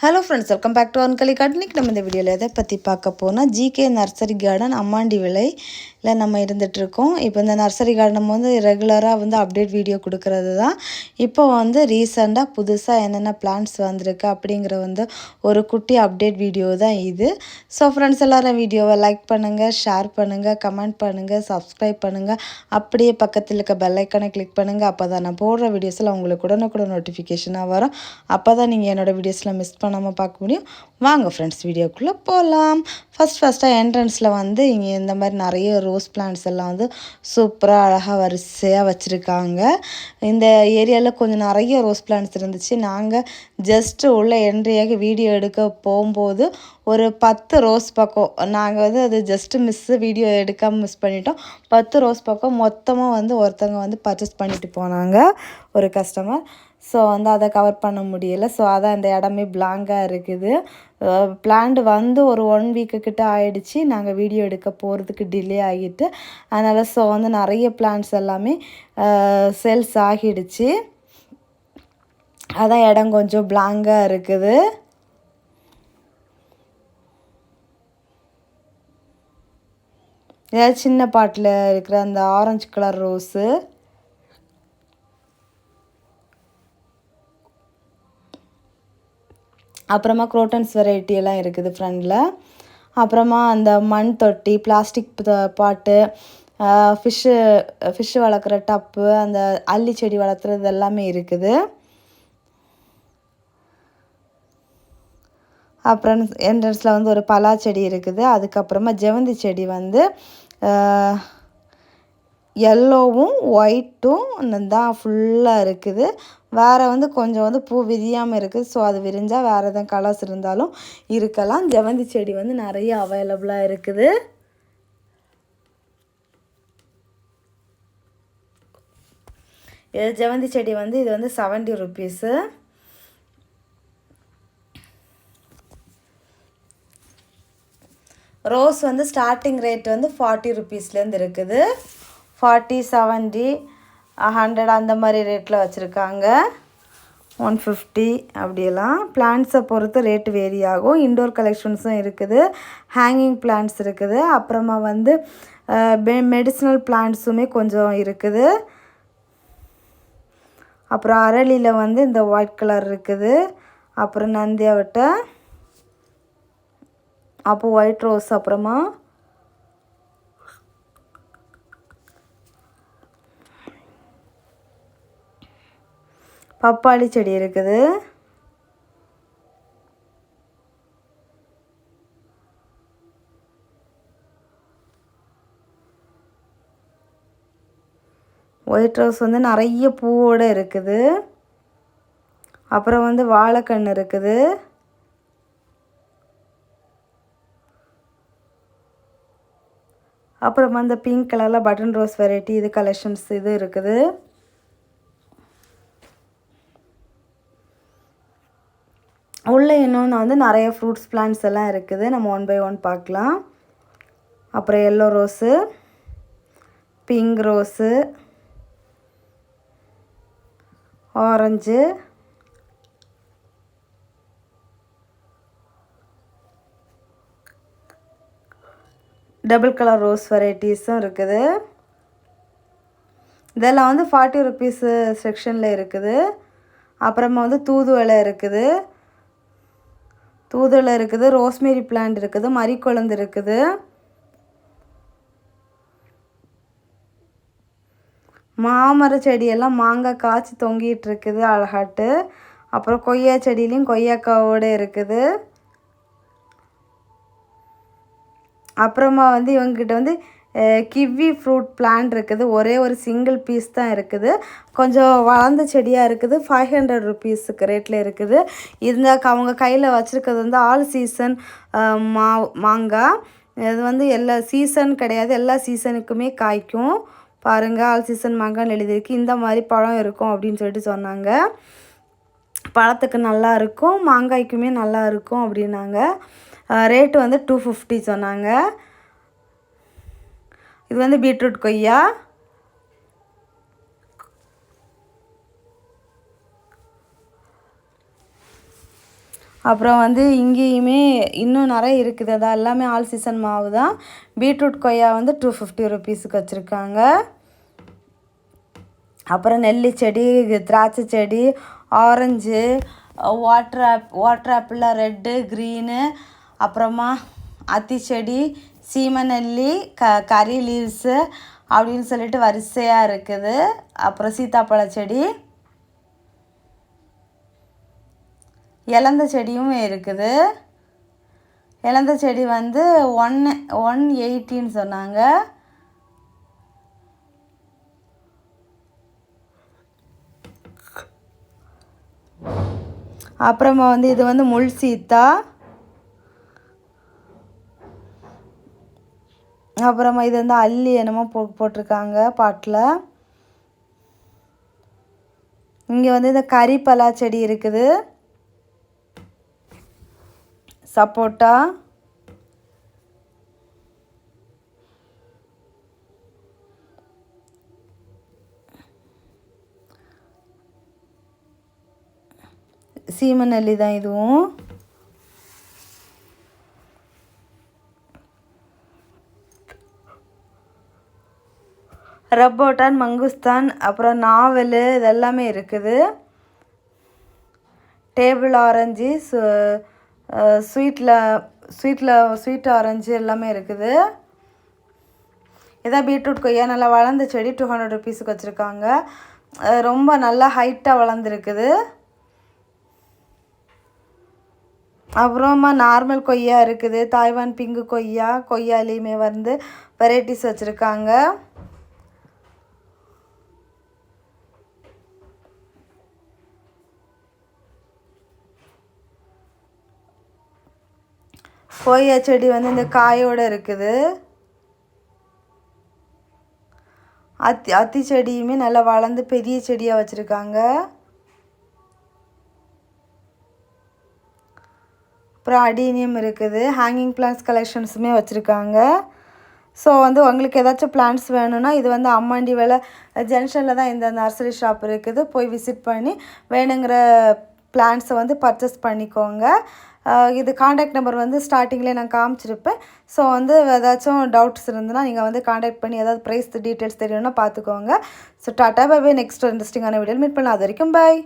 Hello friends, welcome back to அன்கலி garden. இன்றைக்கி நம்ம இந்த வீடியோவில் எதை பற்றி பார்க்க போனால் ஜிகே நர்சரி கார்டன் அம்மாண்டி விலையில் நம்ம இருந்துகிட்ருக்கோம். இப்போ இந்த நர்சரி கார்டன் வந்து ரெகுலராக வந்து அப்டேட் வீடியோ கொடுக்கறது தான். இப்போ வந்து ரீசெண்டாக புதுசாக என்னென்ன பிளான்ஸ் வந்திருக்கு அப்படிங்கிற வந்து ஒரு குட்டி அப்டேட் வீடியோ தான் இது. ஸோ ஃப்ரெண்ட்ஸ், எல்லோரும் வீடியோவை லைக் பண்ணுங்கள், ஷேர் பண்ணுங்கள், கமெண்ட் பண்ணுங்கள், சப்ஸ்கிரைப் பண்ணுங்கள். அப்படியே பக்கத்தில் இருக்க பெல் ஐக்கானை கிளிக் பண்ணுங்கள். அப்போ தான் நான் போடுற வீடியோஸில் உங்களுக்கு உடனுக்குடன் நோட்டிஃபிகேஷனாக வரும். அப்போ தான் நீங்கள் என்னோடய வீடியோஸில் மிஸ் பண்ணாமல் பார்க்க முடியும். வாங்க ஃப்ரெண்ட்ஸ், வீடியோக்குள்ளே போகலாம். ஃபஸ்ட்டாக என்ட்ரன்ஸில் வந்து இங்கே இந்த மாதிரி நிறைய ரோஸ் பிளான்ட்ஸ் எல்லாம் வந்து சூப்பராக அழகாக வரிசையாக வச்சுருக்காங்க. இந்த ஏரியாவில் கொஞ்சம் நிறைய ரோஸ் பிளான்ட்ஸ் இருந்துச்சு. நாங்கள் ஜஸ்ட்டு உள்ள என்ட்ரியாக வீடியோ எடுக்க போகும்போது ஒரு 10 ரோஸ் பக்கம் நாங்கள் வந்து அது ஜஸ்ட்டு வீடியோ எடுக்காமல் மிஸ் பண்ணிட்டோம். 10 ரோஸ் பக்கம் மொத்தமாக வந்து ஒருத்தவங்க வந்து பர்ச்சேஸ் பண்ணிட்டு போனாங்க, ஒரு கஸ்டமர். ஸோ வந்து அதை கவர் பண்ண முடியலை. ஸோ அதான் இந்த இடமே பிளாங்காக இருக்குது. பிளான்ட் வந்து ஒரு 1 வீக்கு கிட்ட ஆகிடுச்சு. நாங்கள் வீடியோ எடுக்க போகிறதுக்கு டிலே ஆகிட்டு, அதனால் ஸோ வந்து நிறைய பிளான்ட்ஸ் எல்லாமே சேல்ஸ் ஆகிடுச்சு. அதான் இடம் கொஞ்சம் பிளாங்காக இருக்குது. ஏதாவது சின்ன பாட்டில் இருக்கிற அந்த ஆரஞ்சு கலர் ரோஸு, அப்புறமா குரோட்டன்ஸ் வெரைட்டி எல்லாம் இருக்குது ஃப்ரண்டில். அப்புறமா அந்த மண் தொட்டி, பிளாஸ்டிக் பாட்டு, ஃபிஷ்ஷு வளர்க்குற டப்பு, அந்த அல்லி செடி வளர்த்துறது எல்லாமே இருக்குது. அப்புறம் என்ட்ரன்ஸில் வந்து ஒரு பலா செடி இருக்குது. அதுக்கப்புறமா ஜெவந்தி செடி வந்து எல்லோவும் ஒயிட்டும் தான் ஃபுல்லாக இருக்குது. வேறு வந்து கொஞ்சம் வந்து பூ விரியாமல் இருக்குது. ஸோ அது விரிஞ்சால் வேறு எதாவது கலர்ஸ் இருந்தாலும் இருக்கலாம். ஜெவந்தி செடி வந்து நிறைய அவைலபிளாக இருக்குது. இது ஜெவந்தி செடி வந்து இது வந்து 70 ருபீஸு. ரோஸ் வந்து ஸ்டார்டிங் ரேட் வந்து 40 ருபீஸ்லேருந்து இருக்குது. 40, 70, 100 அந்த மாதிரி ரேட்டில் வச்சுருக்காங்க. 150 அப்படியெல்லாம் பிளான்ட்ஸை பொறுத்து ரேட்டு வேரி ஆகும். இன்டோர் கலெக்ஷன்ஸும் இருக்குது, ஹேங்கிங் பிளான்ட்ஸ் இருக்குது. அப்புறமா வந்து மெடிசினல் பிளான்ட்ஸுமே கொஞ்சம் இருக்குது. அப்புறம் அரளியில் வந்து இந்த ஒயிட் கலர் இருக்குது. அப்புறம் நந்தியாவட்டை, அப்போ ஒயிட் ரோஸ், அப்புறமா பப்பாளி செடி இருக்குது. ஒயிட் ரோஸ் வந்து நிறைய பூவோடு இருக்குது. அப்புறம் வந்து வாழைக்கன்று இருக்குது. அப்புறமா இந்த பிங்க் கலரில் பட்டன் ரோஸ் வெரைட்டி, இது கலெக்ஷன்ஸ் இது இருக்குது. உள்ளே இன்னொன்று வந்து நிறைய ஃப்ரூட்ஸ் பிளான்ட்ஸ் எல்லாம் இருக்குது. நம்ம 1 by 1 பார்க்கலாம். அப்புறம் yellow rose, pink rose, orange, double colour rose வெரைட்டிஸும் இருக்குது. இதெல்லாம் வந்து 40 ருபீஸு செக்ஷனில் இருக்குது. அப்புறமா வந்து தூதுவளை இருக்குது, ரோஸ்மேரி பிளான்ட் இருக்குது, மரிக்குழந்து இருக்குது. மாமர செடியெல்லாம் மாங்காய் காய்ச்சி தொங்கிட்டு இருக்குது அழகாட்டு. அப்புறம் கொய்யா செடியிலையும் கொய்யாக்காவோடு இருக்குது. அப்புறமா வந்து இவங்ககிட்ட வந்து கிவி ஃப்ரூட் பிளான்ட் இருக்குது. ஒரே ஒரு சிங்கிள் பீஸ் தான் இருக்குது. கொஞ்சம் வளர்ந்த செடியாக இருக்குது. 500 ருபீஸுக்கு ரேட்டில் இருக்குது. அவங்க கையில் வச்சுருக்கிறது வந்து ஆல் சீசன் மாங்காய். இது வந்து எல்லா சீசன் கிடையாது, எல்லா சீசனுக்குமே காய்க்கும். பாருங்கள், ஆல் சீசன் மாங்காய்னு எழுதியிருக்கு. இந்த மாதிரி பழம் இருக்கும் அப்படின்னு சொல்லிட்டு சொன்னாங்க. பழத்துக்கு நல்லா இருக்கும், மாங்காய்க்குமே நல்லா இருக்கும் அப்படின்னாங்க. ரேட்டு வந்து 250 சொன்னாங்க. இது வந்து பீட்ரூட் கொய்யா. அப்புறம் வந்து இங்கேயுமே இன்னும் நிறைய இருக்குது. அதான் எல்லாமே ஆல் சீசன் மாவு தான். பீட்ரூட் கொய்யா வந்து 250 ருபீஸுக்கு வச்சுருக்காங்க. அப்புறம் நெல்லி செடி, திராட்சை செடி, ஆரஞ்சு, வாட்டர் ஆப்பிளில் ரெட்டு, க்ரீனு, அப்புறமா அத்தி செடி, சீமநெல்லி, கறி லீவ்ஸு அப்படின்னு சொல்லிட்டு வரிசையாக இருக்குது. அப்புறம் சீத்தாப்பழ செடி, இலந்த செடியும் இருக்குது. இலந்த செடி வந்து 180 சொன்னாங்க. அப்புறமா வந்து இது வந்து முள் சீத்தா. அப்புறமா இது வந்து அல்லி என்னமோ போட்டிருக்காங்க பாட்டில். இங்கே வந்து இந்த கறிப்பலா செடி இருக்குது. சப்போட்டா, சீமநெல்லி தான் இதுவும். ரப்போட்டான், மங்குஸ்தான், அப்புறம் நாவல் இதெல்லாமே இருக்குது. டேபிள் ஆரஞ்சு, ஸ்வீட் ஆரஞ்சு எல்லாமே இருக்குது. இதான் பீட்ரூட் கொய்யா, நல்லா வளர்ந்த செடி. 200 ருபீஸுக்கு வச்சுருக்காங்க. ரொம்ப நல்லா ஹைட்டாக வளர்ந்துருக்குது. அப்புறமா நார்மல் கொய்யா இருக்குது. தாய்வான் பிங்கு கொய்யாலேயுமே வந்து வெரைட்டிஸ் வச்சுருக்காங்க. கொய்யா செடி வந்து இந்த காயோடு இருக்குது. அத்தி செடியுமே நல்லா வளர்ந்து பெரிய செடியாக வச்சுருக்காங்க. அப்புறம் அடீனியம் இருக்குது. ஹேங்கிங் பிளான்ஸ் கலெக்ஷன்ஸுமே வச்சுருக்காங்க. ஸோ வந்து உங்களுக்கு ஏதாச்சும் பிளான்ஸ் வேணும்னா இது வந்து அம்மாண்டி வேலை ஜங்ஷனில் தான் இந்த நர்சரி ஷாப் இருக்குது. போய் விசிட் பண்ணி வேணுங்கிற பிளான்ஸை வந்து பர்ச்சேஸ் பண்ணிக்கோங்க. இது காண்டாக்ட் நம்பர் வந்து ஸ்டார்டிங்லேயே நான் காமிச்சிருப்பேன். ஸோ வந்து ஏதாச்சும் டவுட்ஸ் இருந்ததுன்னா நீங்கள் வந்து காண்டாக்ட் பண்ணி ஏதாவது ப்ரைஸ் டீட்டெயில்ஸ் தெரியணும்னா பார்த்துக்கோங்க. So tata bye bye. Next இன்ட்ரெஸ்டிங்கான வீடியோவில் மீட் பண்ணலாம். அது வரைக்கும் பாய்.